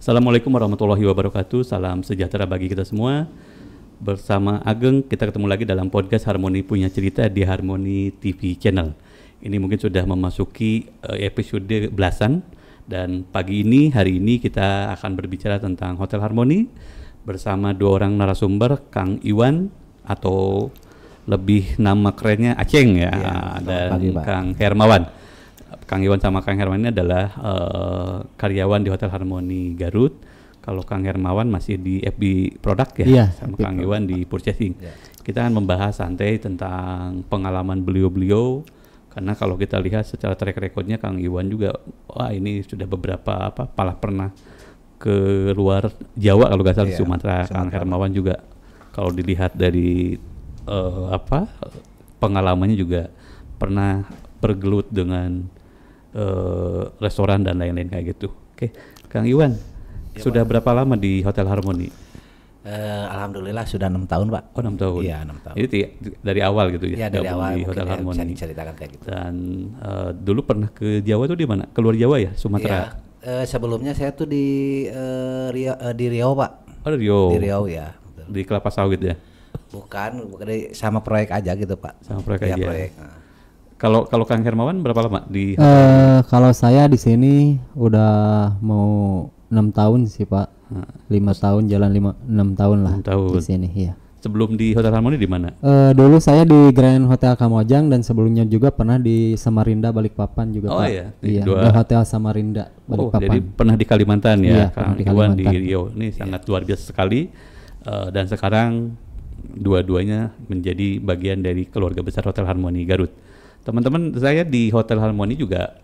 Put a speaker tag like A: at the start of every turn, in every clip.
A: Assalamualaikum warahmatullahi wabarakatuh. Salam sejahtera bagi kita semua. Bersama Ageng kita ketemu lagi dalam podcast Harmoni Punya Cerita di Harmoni TV Channel. Ini mungkin sudah memasuki episode belasan, dan hari ini kita akan berbicara tentang Hotel Harmoni bersama dua orang narasumber, Kang Iwan atau lebih nama kerennya Aceng ya, dan
B: pagi,
A: Kang Hermawan. Kang Iwan sama Kang Hermawan ini adalah karyawan di Hotel Harmoni Garut. Kalau Kang Hermawan masih di FB Product ya, sama Kang Iwan di Purchasing. Kita akan membahas santai tentang pengalaman beliau-beliau, karena kalau kita lihat secara track recordnya Kang Iwan juga, wah ini sudah beberapa malah pernah ke luar Jawa kalau nggak salah, Sumatera. Kang Hermawan juga kalau dilihat dari pengalamannya juga pernah bergelut dengan restoran dan lain-lain kayak gitu. Oke, Kang Iwan, sudah berapa lama di Hotel Harmoni?
B: Alhamdulillah sudah 6 tahun, Pak.
A: Oh, 6 tahun.
B: Iya, 6 tahun.
A: Jadi dari awal gitu ya?
B: Iya, dari awal
A: di Hotel Harmoni.
B: bisa diceritakan kayak gitu.
A: Dan dulu pernah ke Jawa tuh di mana? Keluar Jawa ya, Sumatera?
B: Iya, sebelumnya saya tuh di Riau, Pak.
A: Oh, di Riau.
B: Di Riau ya. Betul.
A: Di kelapa sawit ya?
B: Bukan sama proyek aja gitu, Pak.
A: Sama proyek
B: ya,
A: aja.
B: Proyek.
A: Kalau Kang Hermawan berapa lama di
C: kalau saya di sini udah mau 6 tahun sih, Pak. 5 tahun jalan 6 tahun lah
A: 6 tahun.
C: di sini, ya.
A: Sebelum di Hotel Harmoni di mana?
C: Dulu saya di Grand Hotel Kamojang, dan sebelumnya juga pernah di Samarinda Balikpapan juga, Pak.
A: Iya,
C: Iya, di Hotel Samarinda Balikpapan.
A: Jadi pernah di Kalimantan ya,
C: Iya,
A: Kang Iwan di Riau. Ini sangat luar biasa sekali. Dan sekarang dua-duanya menjadi bagian dari keluarga besar Hotel Harmoni Garut. Teman-teman saya di Hotel Harmoni juga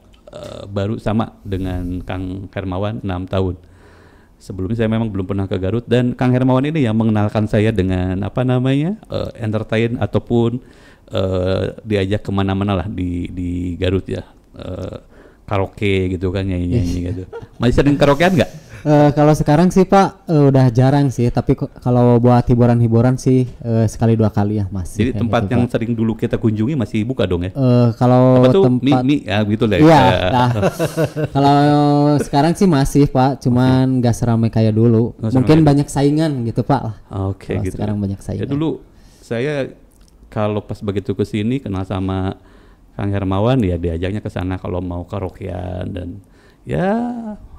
A: baru sama dengan Kang Hermawan 6 tahun. Sebelumnya saya memang belum pernah ke Garut, dan Kang Hermawan ini yang mengenalkan saya dengan entertain ataupun diajak kemana-mana lah di Garut ya, karaoke gitu kan, nyanyi-nyanyi gitu. Masih sering karaokean nggak?
C: Kalau sekarang sih, Pak, udah jarang sih, tapi kalau buat hiburan-hiburan sih sekali 2 kali ya masih.
A: Jadi tempat
C: gitu,
A: yang
C: Pak.
A: sering dulu kita kunjungi masih buka dong ya?
C: Kalau
A: apa tuh
C: tempat
A: mie ya gitu lah.
C: Iya, nah, kalau sekarang sih masih, Pak, cuman nggak seramai kayak dulu. Mungkin banyak saingan gitu, Pak lah.
A: Oke, gitu.
C: Sekarang banyak
A: Ya
C: saingan.
A: dulu saya kalau pas begitu ke sini kenal sama Kang Hermawan, ya diajaknya ke sana kalau mau karaokean, dan ya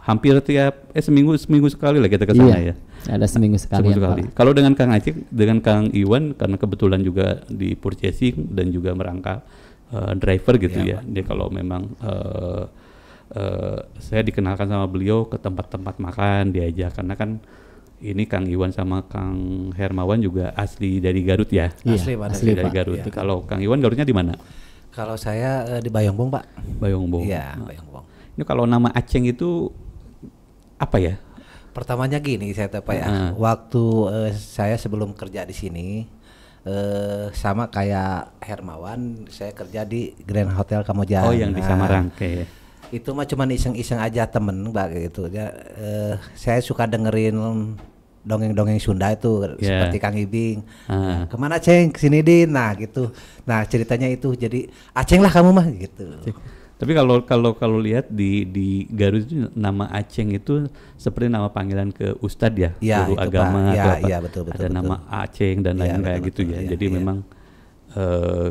A: hampir tiap seminggu sekali lah kita ke sana ya.
C: Ada seminggu sekali.
A: Kalau dengan Kang Acik, dengan Kang Iwan, karena kebetulan juga di purchasing dan juga merangkap driver gitu ya. Dia kalau memang saya dikenalkan sama beliau ke tempat-tempat makan diajak, karena kan ini Kang Iwan sama Kang Hermawan juga asli dari Garut ya.
B: Asli
A: dari
B: Pak.
A: Garut.
B: Iya.
A: Kalau Kang Iwan Garutnya di mana?
B: Kalau saya di Bayongbong, Pak.
A: Bayongbong.
B: Iya, Bayongbong.
A: Ini kalau nama Aceng itu apa ya?
B: Pertamanya gini, saya tahu, Pak, ya. Waktu saya sebelum kerja di sini, sama kayak Hermawan, saya kerja di Grand Hotel Kamojang.
A: Oh, yang di Samarang kayak.
B: Itu mah cuman iseng-iseng aja temen, Mbak, gitu. Saya suka dengerin dongeng-dongeng Sunda itu, seperti Kang Ibing. Nah, kemana Ceng? Kesini Din. Nah gitu. Nah ceritanya itu, jadi Aceng lah kamu mah gitu.
A: Tapi kalau lihat di Garut itu nama Aceng itu seperti nama panggilan ke ustadz ya, guru agama atau apa.
B: Iya, betul.
A: Ada nama Aceng dan lain kayak gitu ya. Jadi memang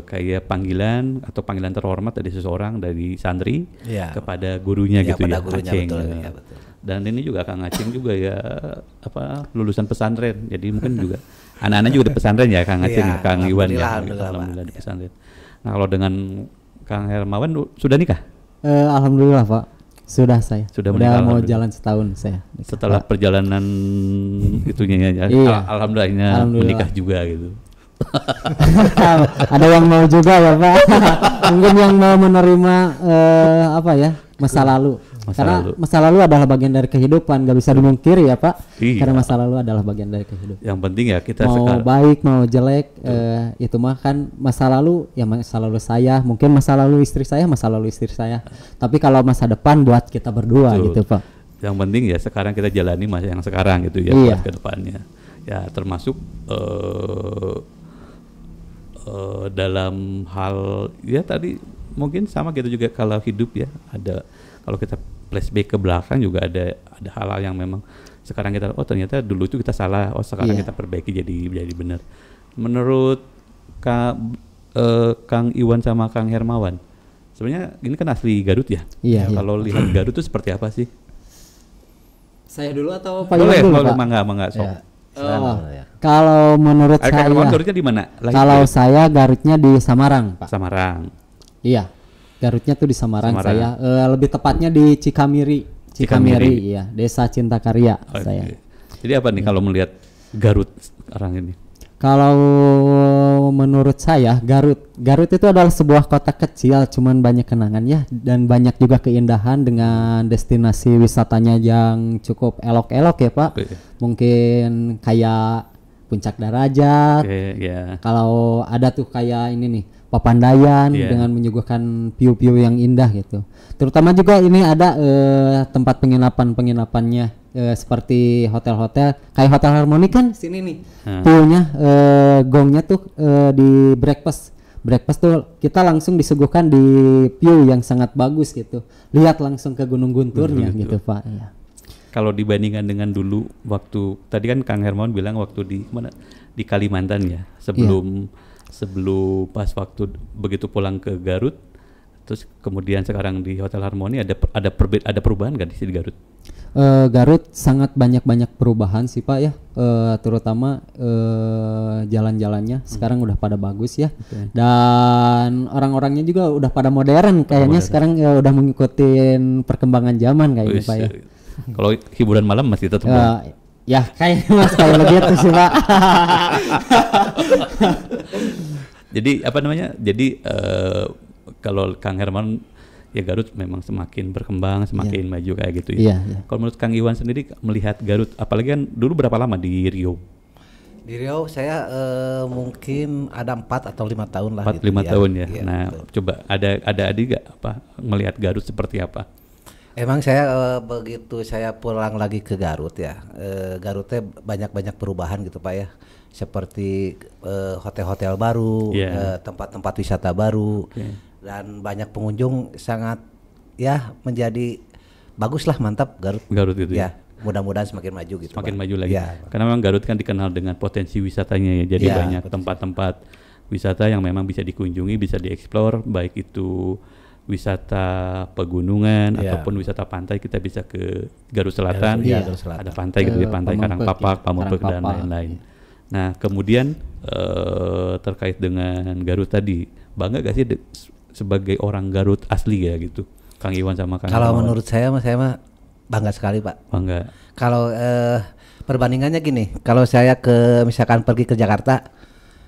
A: kayak panggilan atau panggilan terhormat dari seseorang, dari santri kepada gurunya gitu ya,
B: gurunya,
A: Aceng.
B: betul.
A: Dan ini juga Kang Aceng juga ya lulusan pesantren. Jadi mungkin juga anak-anak juga di pesantren ya, Kang Aceng, Kang Iwan ya. Alhamdulillah di pesantren. Nah, kalau dengan Kang Hermawan sudah nikah?
C: Alhamdulillah, Pak. Sudah saya.
A: Sudah
C: mau jalan setahun saya.
A: Setelah perjalanan itunya ya. Alhamdulillahnya menikah juga gitu.
C: Ada yang mau juga ya, Pak. Mungkin yang mau menerima masa lalu. Karena masa lalu adalah bagian dari kehidupan, nggak bisa dimungkiri ya, Pak.
A: Iya.
C: Karena masa lalu adalah bagian dari kehidupan.
A: Yang penting ya kita
C: mau baik mau jelek, itu mah kan masa lalu ya, masa lalu saya, mungkin masa lalu istri saya. Tapi kalau masa depan buat kita berdua gitu, Pak.
A: Yang penting ya sekarang kita jalani masa yang sekarang gitu ya, buat ke depannya. Ya termasuk dalam hal ya tadi mungkin sama gitu juga, kalau hidup ya ada, kalau kita flashback ke belakang juga ada hal-hal yang memang sekarang kita ternyata dulu itu kita salah, sekarang kita perbaiki jadi benar. Menurut Kang Iwan sama Kang Hermawan, sebenarnya ini kan asli Garut ya?
C: Iya.
A: Kalau lihat Garut itu seperti apa sih?
C: Saya dulu atau Pak
A: Boleh,
C: Iwan dulu, Pak?
A: mangga sok.
C: Kalau menurut
A: Kang
C: saya,
A: Hermawan Garutnya di mana?
C: kalau saya Garutnya di Samarang, Pak.
A: Samarang.
C: Iya, Garutnya tuh di Samarang. Saya lebih tepatnya di Cikamiri, iya, Desa Cinta Karya. Saya.
A: Jadi apa nih kalau melihat Garut sekarang ini?
C: Kalau menurut saya Garut itu adalah sebuah kota kecil, cuman banyak kenangan ya, dan banyak juga keindahan dengan destinasi wisatanya yang cukup elok-elok ya Pak. Mungkin kayak Puncak Darajat. Kalau ada tuh kayak ini nih Papandayan dengan menyuguhkan view-view yang indah gitu. Terutama juga ini ada tempat penginapannya seperti hotel-hotel kayak Hotel Harmoni kan sini nih. Poolnya gongnya tuh di breakfast tuh kita langsung disuguhkan di view yang sangat bagus gitu. Lihat langsung ke Gunung Gunturnya gitu Pak. Ya.
A: Kalau dibandingkan dengan dulu waktu tadi kan Kang Hermawan bilang waktu di mana di Kalimantan ya sebelum pas waktu begitu pulang ke Garut, terus kemudian sekarang di Hotel Harmoni ada perubahan nggak di Garut?
C: Garut sangat banyak perubahan sih Pak ya, terutama jalan-jalannya sekarang udah pada bagus ya, dan orang-orangnya juga udah pada modern kayaknya sekarang ya udah mengikuti perkembangan zaman kayaknya Pak ya.
A: Kalau hiburan malam masih tetap
C: ya kayaknya Mas kayak begitu sih Pak.
A: Jadi apa namanya? Jadi kalau Kang Herman ya Garut memang semakin berkembang, semakin maju kayak gitu ya. Kalau menurut Kang Iwan sendiri melihat Garut, apalagi kan dulu berapa lama di Riau?
B: Di Riau saya mungkin ada 4 atau 5 tahun lah.
A: 4-5 tahun ya. Nah, coba ada juga apa melihat Garut seperti apa?
B: Emang saya begitu saya pulang lagi ke Garut ya, Garutnya banyak perubahan gitu Pak ya, seperti hotel-hotel baru, tempat-tempat wisata baru, dan banyak pengunjung sangat ya menjadi bagus lah, mantap Garut
A: itu ya.
B: Mudah-mudahan semakin maju gitu.
A: Semakin
B: Pak.
A: maju lagi. Karena memang Garut kan dikenal dengan potensi wisatanya ya, jadi banyak tempat-tempat wisata yang memang bisa dikunjungi, bisa dieksplor, baik itu wisata pegunungan ataupun wisata pantai. Kita bisa ke Garut Selatan, ada pantai gitu ya, pantai Karangpapak, Pamupek dan lain-lain. Nah kemudian terkait dengan Garut tadi, bangga gak sih sebagai orang Garut asli ya gitu, Kang Iwan sama Kang?
B: Kalau menurut saya mah bangga sekali Pak.
A: Bangga.
B: Kalau perbandingannya gini, kalau saya misalkan pergi ke Jakarta,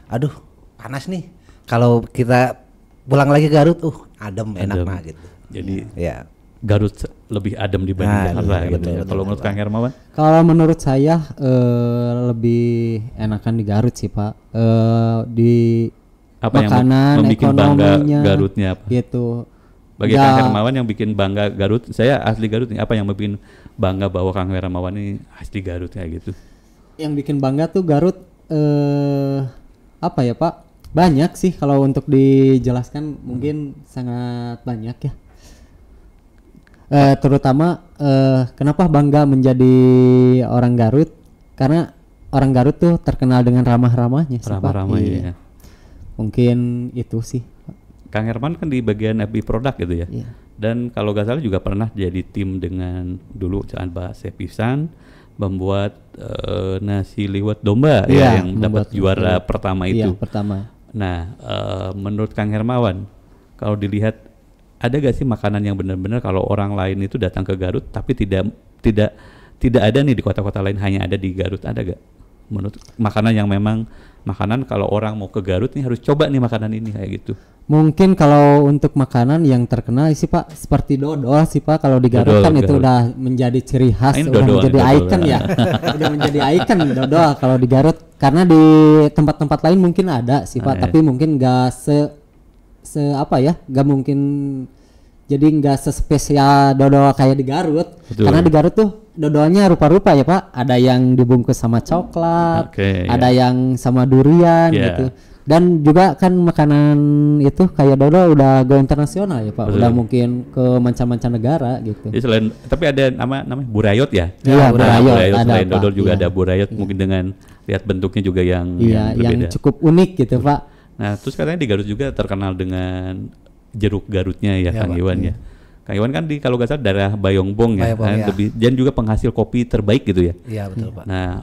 B: aduh panas nih. Kalau kita pulang lagi ke Garut, adem enak mah gitu.
A: Jadi Garut lebih adem dibanding Jakarta gitu. Kalau menurut Kang Hermawan?
C: Kalau menurut saya lebih enakan di Garut sih Pak. Di
A: apa
C: makanan,
A: yang bikin bangga Garutnya apa?
C: Gitu.
A: Bagi Kang Hermawan yang bikin bangga Garut, saya asli Garut nih. Apa yang bikin bangga bahwa Kang Hermawan ini asli Garut kayak gitu? Yang
C: bikin bangga tuh Garut apa ya Pak? Banyak sih kalau untuk dijelaskan mungkin sangat banyak ya. Terutama kenapa bangga menjadi orang Garut? Karena orang Garut tuh terkenal dengan ramah-ramahnya.
A: Ramah-ramah ya.
C: Mungkin itu sih.
A: Kang Herman kan di bagian FB produk gitu ya. Dan kalau gak salah juga pernah jadi tim dengan dulu Caan Bahasa Pisan membuat nasi liwet domba yang dapat juara pertama itu. Pertama. Nah, menurut Kang Hermawan, kalau dilihat ada gak sih makanan yang benar-benar kalau orang lain itu datang ke Garut tapi tidak ada nih di kota-kota lain, hanya ada di Garut, ada gak? Menurut makanan yang memang makanan kalau orang mau ke Garut nih harus coba nih makanan ini kayak gitu. Mungkin kalau untuk makanan yang terkenal sih Pak seperti dodol sih Pak, kalau di Garut kan itu udah menjadi ciri khas, udah menjadi ikon ya. Udah menjadi ikon dodol kalau di Garut, karena di tempat-tempat lain mungkin ada sih Pak, tapi mungkin enggak enggak mungkin, jadi enggak sespesial dodol kayak di Garut. Karena di Garut tuh dodolnya rupa-rupa ya Pak, ada yang dibungkus sama coklat, ada yang sama durian gitu.
C: Dan juga kan makanan itu kayak dodol udah go internasional ya Pak.
A: Betul.
C: Udah mungkin ke mancanegara gitu.
A: Jadi selain tapi ada namanya burayot ya.
C: Iya, burayot ada,
A: selain
C: Pak.
A: dodol juga
C: Iya.
A: ada burayot, mungkin dengan lihat bentuknya juga yang
C: Yang
A: berbeda.
C: cukup unik gitu Pak.
A: Nah, terus katanya di Garut juga terkenal dengan jeruk Garutnya ya,
B: Ya,
A: Kang
B: Pak.
A: Iwan ya. Kang Iwan kan di kalau nggak salah daerah Bayongbong ya,
B: Bayongbong, ya.
A: dan juga penghasil kopi terbaik gitu ya.
B: Iya betul Pak.
A: Nah,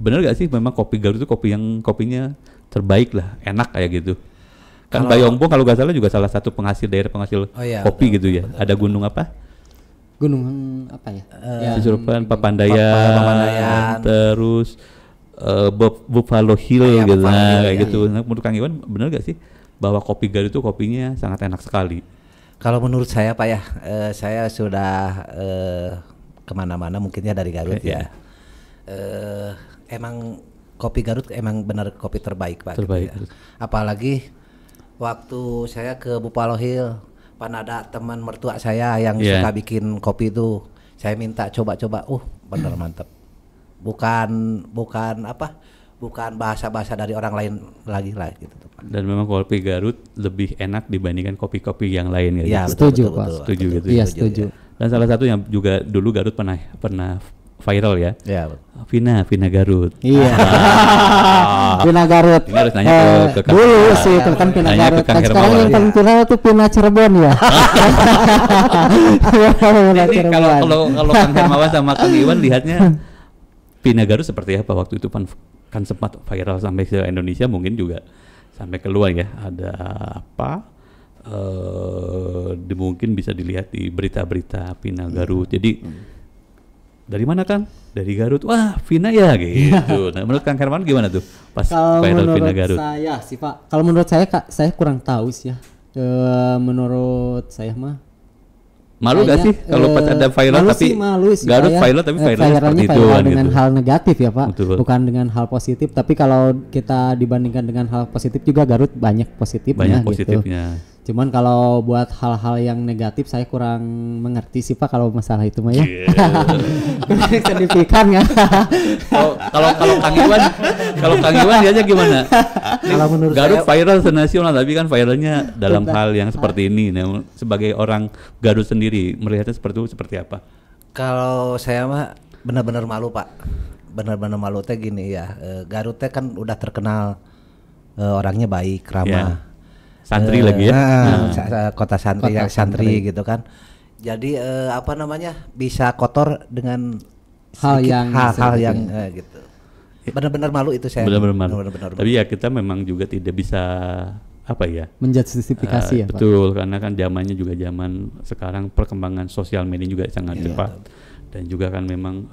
A: bener gak sih memang kopi Garut itu kopinya terbaik lah, enak kayak gitu. Kan Bayongbong kalau nggak salah juga salah satu daerah penghasil
B: Oh, iya,
A: kopi
B: betul,
A: gitu ya. Ada gunung apa?
C: Gunung apa ya?
A: Susurupan, Papandayan, terus Buffalo Hill
B: Iya,
A: gitu,
B: Buffalo Hill,
A: kayak
B: iya,
A: gitu. Nah, menurut Kang Iwan bener gak sih bahwa kopi Garut itu kopinya sangat enak sekali?
B: Kalau menurut saya Pak ya, saya sudah kemana-mana mungkinnya dari Garut
A: Ya.
B: Emang kopi Garut emang benar kopi terbaik Pak.
A: Terbaik.
B: Gitu ya. Apalagi waktu saya ke Buffalo Hill, pan ada teman mertua saya yang
A: Yeah.
B: suka bikin kopi itu, saya minta coba-coba, bener mantep. Bukan bahasa-bahasa dari orang lain lagi lah gitu Pak.
A: Dan memang kopi Garut lebih enak dibandingkan kopi-kopi yang lain
B: Iya,
A: gitu.
C: Setuju, Pak.
A: Setuju gitu.
C: Iya setuju.
A: Dan salah satu yang juga dulu Garut pernah viral ya.
B: Iya.
A: Vina Garut.
C: Iya. Pina Garut.
A: Ini harus nanya ke Kang
C: dulu
A: Hermawan.
C: sih itu kan Pina
A: Nanya ke
C: Garut.
A: Kang
C: Kan sekarang
A: Hermawan.
C: yang paling viral tuh Pina Cirebon ya. Pina
A: Ini
C: Cirebon.
A: kalau Kang Hermawan sama Kang Iwan lihatnya Vina Garut seperti apa waktu itu kan sempat viral sampai ke Indonesia, mungkin juga sampai keluar ya. Ada apa? Mungkin bisa dilihat di berita-berita Vina Garut. Jadi dari mana Kang? Dari Garut. Wah, Vina ya gitu. Nah, menurut Kang Herman gimana tuh pas
C: Kalau
A: viral Vina
C: menurut
A: Garut?
C: saya sih Pak, kalau menurut saya Kak, saya kurang tahu sih ya. Menurut saya mah
A: Malu gak sih kalau pas ada viral
C: malu
A: tapi
C: sih, malu sih,
A: Garut
C: Pak, ya.
A: viral tapi viralnya seperti itu
C: viral
A: kan
C: dengan
A: gitu.
C: hal negatif ya Pak,
A: Betul.
C: bukan dengan hal positif. Tapi kalau kita dibandingkan dengan hal positif juga Garut banyak positifnya.
A: Banyak positifnya.
C: Gitu. Cuman kalau buat hal-hal yang negatif saya kurang mengerti sih Pak kalau masalah itu mah ya. Signifikan ya.
A: Kalau Kang Iwan dia aja gimana?
B: Kalau menurut
A: Garut
B: saya-
A: viral senasional tapi kan viralnya dalam hal yang seperti ini. Nah, sebagai orang Garut sendiri melihatnya seperti apa?
B: Kalau saya mah benar-benar malu Pak, benar-benar malu teh gini ya. Garut teh kan udah terkenal orangnya baik, ramah.
A: Santri lagi ya.
B: Kota santri,
C: Kota
B: santri gitu kan. Jadi bisa kotor dengan
C: Hal
B: sedikit
C: yang
B: hal-hal
C: sedikit.
B: yang gitu. Benar-benar malu itu saya.
A: Benar-benar.
B: Benar-benar
A: Tapi ya kita memang juga tidak bisa apa ya?
C: Menjustifikasi ya Pak.
A: Betul, karena kan zamannya juga zaman sekarang perkembangan sosial media juga sangat cepat dan juga kan memang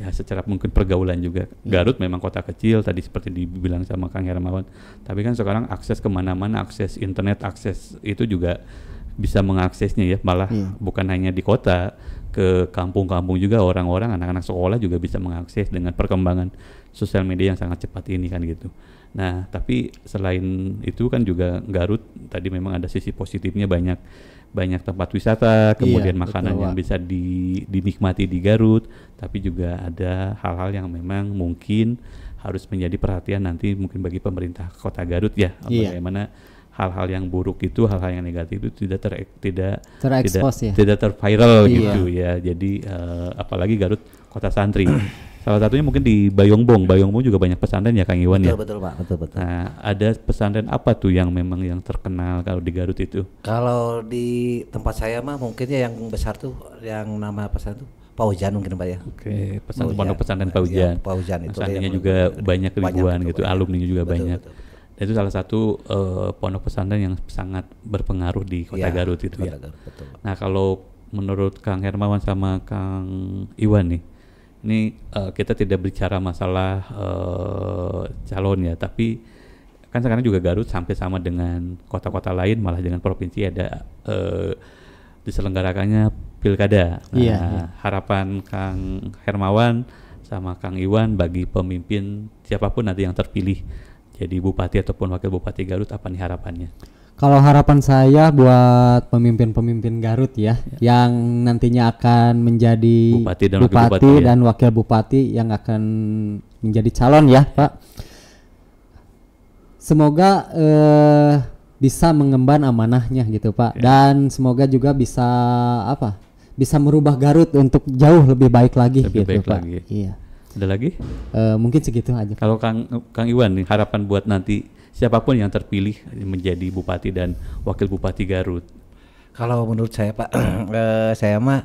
A: ya secara mungkin pergaulan juga. Garut memang kota kecil tadi seperti dibilang sama Kang Hermawan, tapi kan sekarang akses kemana-mana, akses internet, akses itu juga bisa mengaksesnya ya, malah bukan hanya di kota, ke kampung-kampung juga orang-orang, anak-anak sekolah juga bisa mengakses dengan perkembangan sosial media yang sangat cepat ini kan gitu. Nah, tapi selain itu kan juga Garut tadi memang ada sisi positifnya, banyak tempat wisata, kemudian makanan
C: betul,
A: yang
C: Pak.
A: bisa dinikmati di Garut, tapi juga ada hal-hal yang memang mungkin harus menjadi perhatian nanti mungkin bagi pemerintah Kota Garut ya,
C: Iya.
A: bagaimana hal-hal yang buruk itu, hal-hal yang negatif itu
C: Terekspos ya.
A: tidak terviral
C: Iya.
A: gitu ya. Jadi apalagi Garut kota santri. Salah satunya mungkin di Bayongbong. Bayongbong juga banyak pesantren ya Kang Iwan ya.
B: Betul Pak, betul.
A: Nah, ada pesantren apa tuh yang memang yang terkenal kalau di Garut itu?
B: Kalau di tempat saya mah mungkinnya yang besar tuh yang nama pesantren tuh Paujan mungkin Pak ya.
A: Oke, pesantren
B: Paujan.
A: pondok pesantren
B: Ya,
A: Paujan.
B: Paujan itu
A: Pesantrennya
B: yang
A: juga banyak ribuan
B: betul,
A: gitu,
B: banyak.
A: alumninya juga
B: Betul,
A: banyak.
B: betul.
A: Dan itu salah satu pondok pesantren yang sangat berpengaruh di kota
B: Ya,
A: Garut itu ya.
B: Kota Garut, betul, Pak.
A: Nah, kalau menurut Kang Hermawan sama Kang Iwan nih, ini kita tidak bicara masalah calon ya, tapi kan sekarang juga Garut sampai sama dengan kota-kota lain, malah dengan provinsi ada diselenggarakannya pilkada. Nah,
C: Iya.
A: harapan Kang Hermawan sama Kang Iwan bagi pemimpin siapapun nanti yang terpilih jadi bupati ataupun wakil bupati Garut, apa nih harapannya?
C: Kalau harapan saya buat pemimpin-pemimpin Garut ya, yang nantinya akan menjadi
A: Bupati dan wakil bupati ya.
C: dan wakil bupati yang akan menjadi calon ya Pak. Semoga bisa mengemban amanahnya gitu Pak, dan semoga juga bisa bisa merubah Garut untuk jauh lebih baik lagi
A: lebih
C: gitu
A: baik
C: Pak.
A: lagi.
C: Iya.
A: Ada lagi?
C: Mungkin segitu aja.
A: Kalau Kang Iwan nih, harapan buat nanti siapapun yang terpilih menjadi bupati dan wakil bupati Garut.
B: Kalau menurut saya Pak, saya mah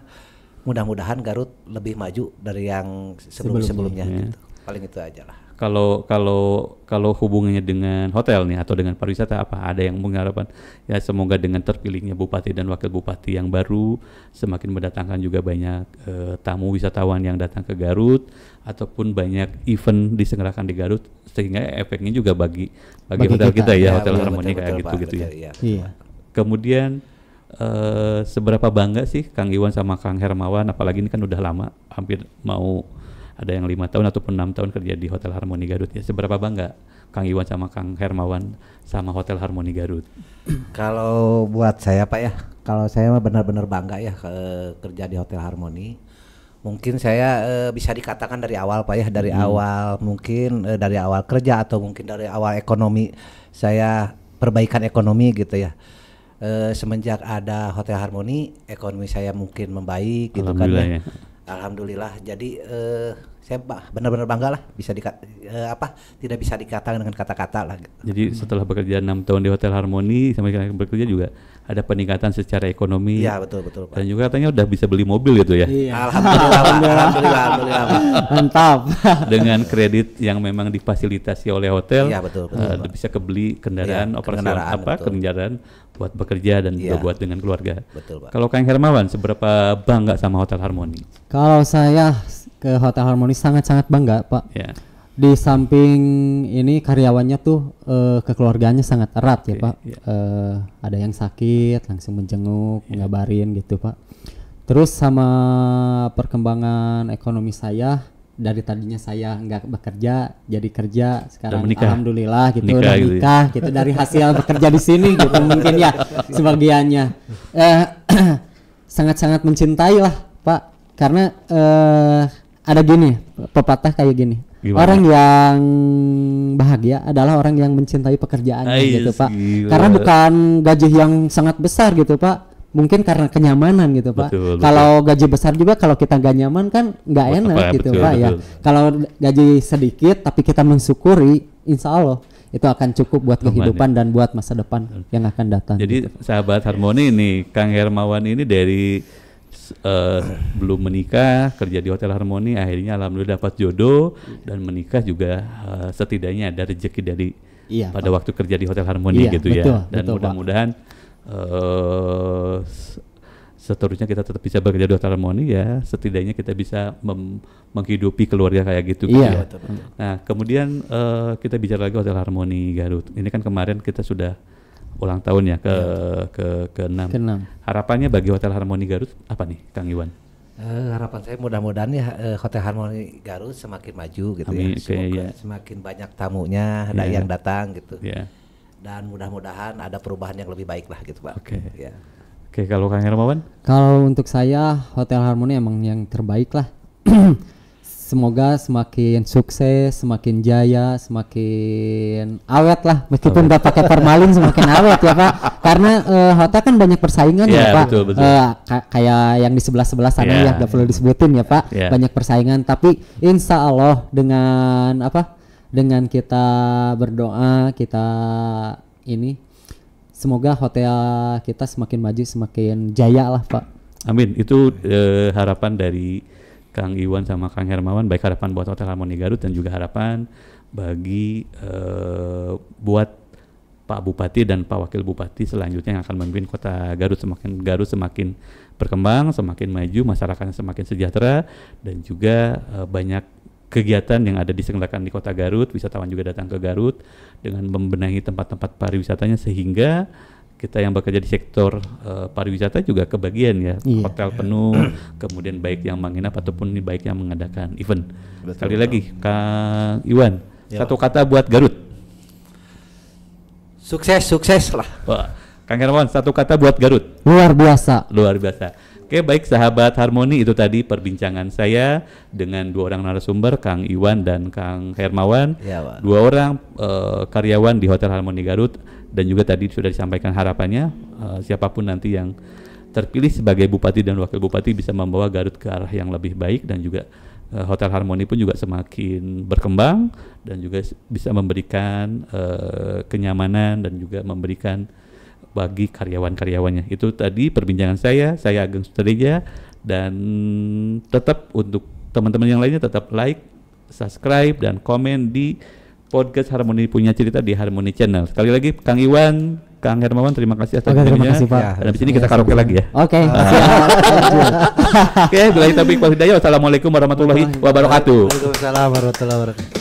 B: mudah-mudahan Garut lebih maju dari yang sebelumnya
A: Ya.
B: gitu. Paling itu aja lah.
A: Kalau hubungannya dengan hotel nih atau dengan pariwisata apa? Ada yang mengharapkan ya semoga dengan terpilihnya bupati dan wakil bupati yang baru semakin mendatangkan juga banyak tamu wisatawan yang datang ke Garut ataupun banyak event diselenggarakan di Garut sehingga efeknya juga bagi hotel kita ya, Hotel Harmoni kayak gitu ya.
C: Iya.
A: Kemudian seberapa bangga sih Kang Iwan sama Kang Hermawan, apalagi ini kan udah lama, hampir mau ada yang 5 tahun ataupun 6 tahun kerja di Hotel Harmoni Garut ya. Seberapa bangga Kang Iwan sama Kang Hermawan sama Hotel Harmoni Garut?
B: Kalau buat saya Pak ya, kalau saya mah benar-benar bangga ya kerja di Hotel Harmoni. Mungkin saya bisa dikatakan dari awal Pak ya, dari awal mungkin dari awal kerja atau mungkin dari awal ekonomi saya, perbaikan ekonomi gitu ya. Semenjak ada Hotel Harmoni, ekonomi saya mungkin membaik gitu kan ya. Alhamdulillah. Jadi saya benar-benar bangga lah, bisa tidak bisa dikatakan dengan kata-kata lah gitu.
A: Jadi setelah bekerja 6 tahun di Hotel Harmoni sampai sekarang bekerja juga ada peningkatan secara ekonomi.
B: Iya betul Pak.
A: Dan juga katanya udah bisa beli mobil gitu ya.
C: Iya.
B: Alhamdulillah.
C: Mantap.
A: Dengan kredit yang memang difasilitasi oleh hotel.
B: Iya betul.
A: Bisa kebeli kendaraan operasional kendaraan buat bekerja dan juga buat dengan keluarga.
B: Betul Pak.
A: Kalau Kang Hermawan seberapa bangga sama Hotel Harmoni?
C: Kalau saya ke Hotel Harmoni sangat-sangat bangga Pak.
A: Ya.
C: Di samping ini karyawannya tuh kekeluargaannya sangat erat ya Pak. Ada yang sakit langsung menjenguk, ngabarin gitu Pak. Terus sama perkembangan ekonomi saya, dari tadinya saya nggak bekerja jadi kerja, sekarang alhamdulillah gitu udah nikah gitu dari hasil bekerja di sini gitu mungkin ya sebagiannya. Sangat-sangat mencintai lah Pak, karena ada gini pepatah kayak gini. Gimana? Orang yang bahagia adalah orang yang mencintai pekerjaannya gitu Pak. Karena bukan gaji yang sangat besar gitu Pak. Mungkin karena kenyamanan gitu Pak. Kalau gaji besar juga kalau kita gak nyaman kan nggak enak gitu Pak ya. Kalau gaji sedikit tapi kita mensyukuri, insya Allah itu akan cukup buat kehidupan dan buat masa depan yang akan datang.
A: Jadi gitu. Sahabat Harmoni ini Kang Hermawan ini dari belum menikah kerja di Hotel Harmoni, akhirnya alhamdulillah dapat jodoh dan menikah juga, setidaknya ada rezeki dari pada waktu kerja di Hotel Harmoni gitu ya. Dan mudah-mudahan seterusnya kita tetap bisa bekerja di Hotel Harmoni ya, setidaknya kita bisa menghidupi keluarga kayak gitu.
C: Iya.
A: Betul. Nah kemudian kita bicara lagi Hotel Harmoni Garut. Ini kan kemarin kita sudah ulang tahun ya ke-6. Harapannya bagi Hotel Harmoni Garut apa nih Kang Iwan?
B: Harapan saya mudah-mudahan ya Hotel Harmoni Garut semakin maju gitu. Amin, ya. Semoga semakin banyak tamunya yang datang gitu. Dan mudah-mudahan ada perubahan yang lebih baik lah gitu Pak.
A: Oke, kalau Kang Hermawan?
C: Kalau untuk saya Hotel Harmoni emang yang terbaik lah. Semoga semakin sukses, semakin jaya, semakin awet lah. Meskipun nggak pakai formalin semakin awet ya Pak. Karena hotel kan banyak persaingan ya Pak. Betul. Kayak yang di sebelah sana ya, nggak perlu disebutin ya Pak. Banyak persaingan. Tapi insya Allah dengan kita berdoa, kita ini semoga hotel kita semakin maju, semakin jaya lah Pak.
A: Amin. Itu harapan dari Kang Iwan sama Kang Hermawan, baik harapan buat Hotel Harmoni Garut dan juga harapan bagi buat Pak Bupati dan Pak Wakil Bupati selanjutnya yang akan memimpin Kota Garut semakin berkembang, semakin maju, masyarakatnya semakin sejahtera, dan juga banyak kegiatan yang ada diselenggarakan di Kota Garut, wisatawan juga datang ke Garut dengan membenahi tempat-tempat pariwisatanya sehingga kita yang bekerja di sektor pariwisata juga kebagian ya, hotel penuh, kemudian baik yang menginap ataupun baik yang mengadakan event. Sekali lagi Kang Iwan, satu kata buat Garut.
B: Sukses lah.
A: Wah, Kang Hermawan, satu kata buat Garut.
C: Luar biasa.
A: Oke, baik sahabat Harmoni, itu tadi perbincangan saya dengan dua orang narasumber, Kang Iwan dan Kang Hermawan, dua orang karyawan di Hotel Harmoni Garut, dan juga tadi sudah disampaikan harapannya siapapun nanti yang terpilih sebagai bupati dan wakil bupati bisa membawa Garut ke arah yang lebih baik, dan juga Hotel Harmoni pun juga semakin berkembang dan juga bisa memberikan kenyamanan dan juga memberikan bagi karyawan-karyawannya. Itu tadi perbincangan saya Ageng Sutreja, dan tetap untuk teman-teman yang lainnya tetap like, subscribe, dan komen di podcast Harmoni Punya Cerita di Harmoni Channel. Sekali lagi Kang Iwan, Kang Hermawan, terima kasih atas
C: terima kasih, Pak.
A: Dan di sini kita karaoke lagi ya.
C: Oke.
A: Oke, bila taufiq wal hidayah. Wassalamualaikum warahmatullahi wabarakatuh.
B: Waalaikumsalam warahmatullahi wabarakatuh.